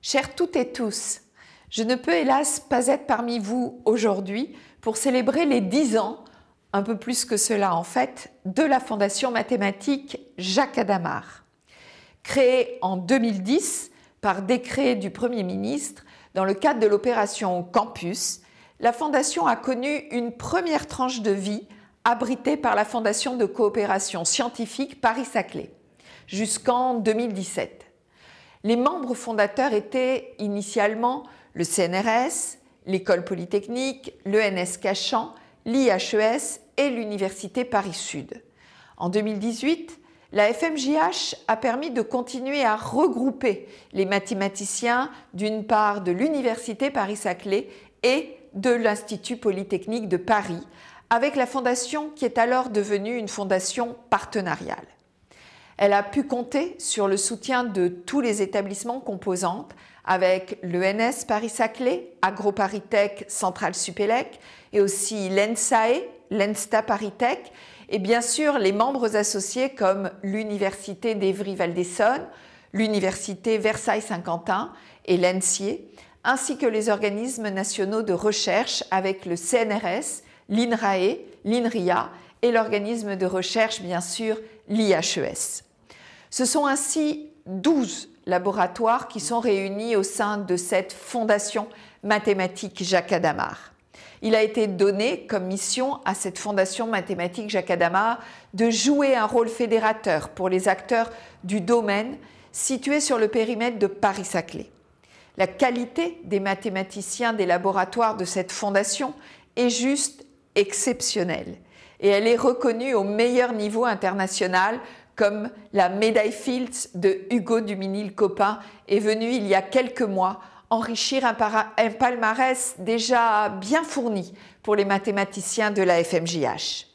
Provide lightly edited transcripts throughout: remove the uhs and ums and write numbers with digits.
Chères toutes et tous, je ne peux hélas pas être parmi vous aujourd'hui pour célébrer les 10 ans, un peu plus que cela en fait, de la Fondation mathématique Jacques Hadamard. Créée en 2010 par décret du Premier ministre dans le cadre de l'opération Campus, la Fondation a connu une première tranche de vie abritée par la Fondation de coopération scientifique Paris-Saclay jusqu'en 2017. Les membres fondateurs étaient initialement le CNRS, l'École polytechnique, l'ENS Cachan, l'IHES et l'Université Paris-Sud. En 2018, la FMJH a permis de continuer à regrouper les mathématiciens d'une part de l'Université Paris-Saclay et de l'Institut polytechnique de Paris, avec la fondation qui est alors devenue une fondation partenariale. Elle a pu compter sur le soutien de tous les établissements composantes avec l'ENS Paris-Saclay, AgroParisTech, Centrale Supélec et aussi l'ENSAE, l'ENSTA ParisTech et bien sûr les membres associés comme l'Université d'Évry-Val d'Essonne, l'Université Versailles-Saint-Quentin et l'ENSIE, ainsi que les organismes nationaux de recherche avec le CNRS, l'INRAE, l'INRIA et l'organisme de recherche bien sûr l'IHES. Ce sont ainsi 12 laboratoires qui sont réunis au sein de cette Fondation mathématique Jacques Hadamard. Il a été donné comme mission à cette Fondation mathématique Jacques Hadamard de jouer un rôle fédérateur pour les acteurs du domaine situés sur le périmètre de Paris-Saclay. La qualité des mathématiciens des laboratoires de cette fondation est juste exceptionnelle et elle est reconnue au meilleur niveau international comme la médaille Fields de Hugo Duminil-Copin est venue il y a quelques mois enrichir un palmarès déjà bien fourni pour les mathématiciens de la FMJH.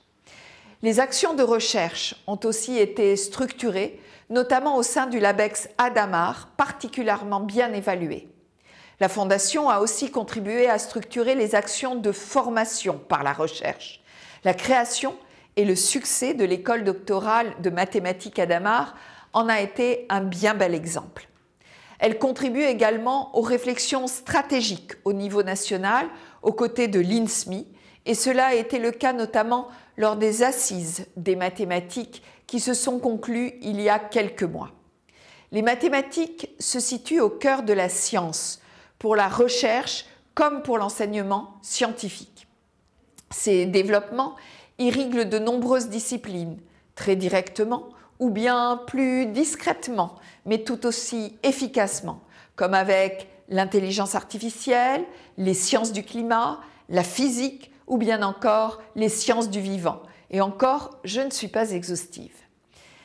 Les actions de recherche ont aussi été structurées, notamment au sein du LabEx Hadamard, particulièrement bien évalué. La Fondation a aussi contribué à structurer les actions de formation par la recherche. La création et le succès de l'école doctorale de mathématiques Hadamard en a été un bien bel exemple. Elle contribue également aux réflexions stratégiques au niveau national aux côtés de l'INSMI et cela a été le cas notamment lors des assises des mathématiques qui se sont conclues il y a quelques mois. Les mathématiques se situent au cœur de la science pour la recherche comme pour l'enseignement scientifique. Ces développements irriguent de nombreuses disciplines, très directement ou bien plus discrètement, mais tout aussi efficacement, comme avec l'intelligence artificielle, les sciences du climat, la physique ou bien encore les sciences du vivant. Et encore, je ne suis pas exhaustive.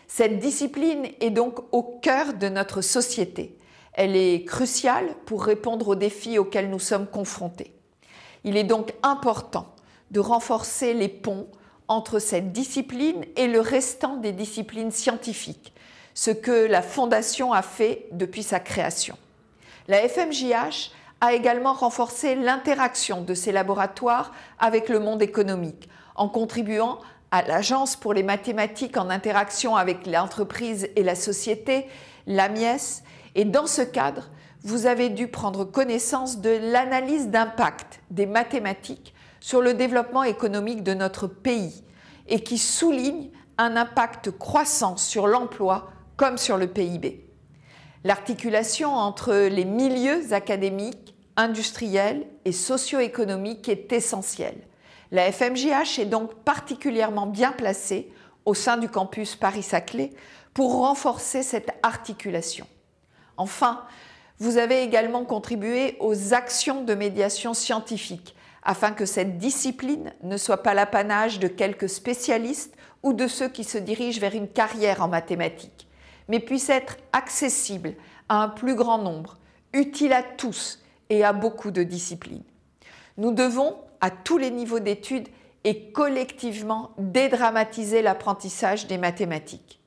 Cette discipline est donc au cœur de notre société. Elle est cruciale pour répondre aux défis auxquels nous sommes confrontés. Il est donc important de renforcer les ponts entre cette discipline et le restant des disciplines scientifiques, ce que la Fondation a fait depuis sa création. La FMJH a également renforcé l'interaction de ces laboratoires avec le monde économique, en contribuant à l'Agence pour les mathématiques en interaction avec l'entreprise et la société, l'AMIES, et dans ce cadre, vous avez dû prendre connaissance de l'analyse d'impact des mathématiques sur le développement économique de notre pays et qui souligne un impact croissant sur l'emploi comme sur le PIB. L'articulation entre les milieux académiques, industriels et socio-économiques est essentielle. La FMJH est donc particulièrement bien placée au sein du campus Paris-Saclay pour renforcer cette articulation. Enfin, vous avez également contribué aux actions de médiation scientifique afin que cette discipline ne soit pas l'apanage de quelques spécialistes ou de ceux qui se dirigent vers une carrière en mathématiques, mais puisse être accessible à un plus grand nombre, utile à tous et à beaucoup de disciplines. Nous devons, à tous les niveaux d'études et collectivement, dédramatiser l'apprentissage des mathématiques.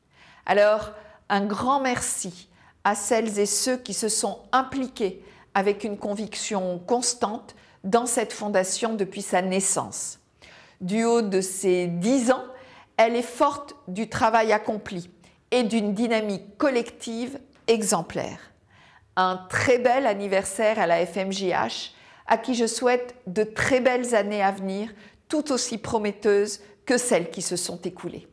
Alors, un grand merci à celles et ceux qui se sont impliqués avec une conviction constante dans cette fondation depuis sa naissance. Du haut de ses 10 ans, elle est forte du travail accompli et d'une dynamique collective exemplaire. un très bel anniversaire à la FMJH, à qui je souhaite de très belles années à venir, tout aussi prometteuses que celles qui se sont écoulées.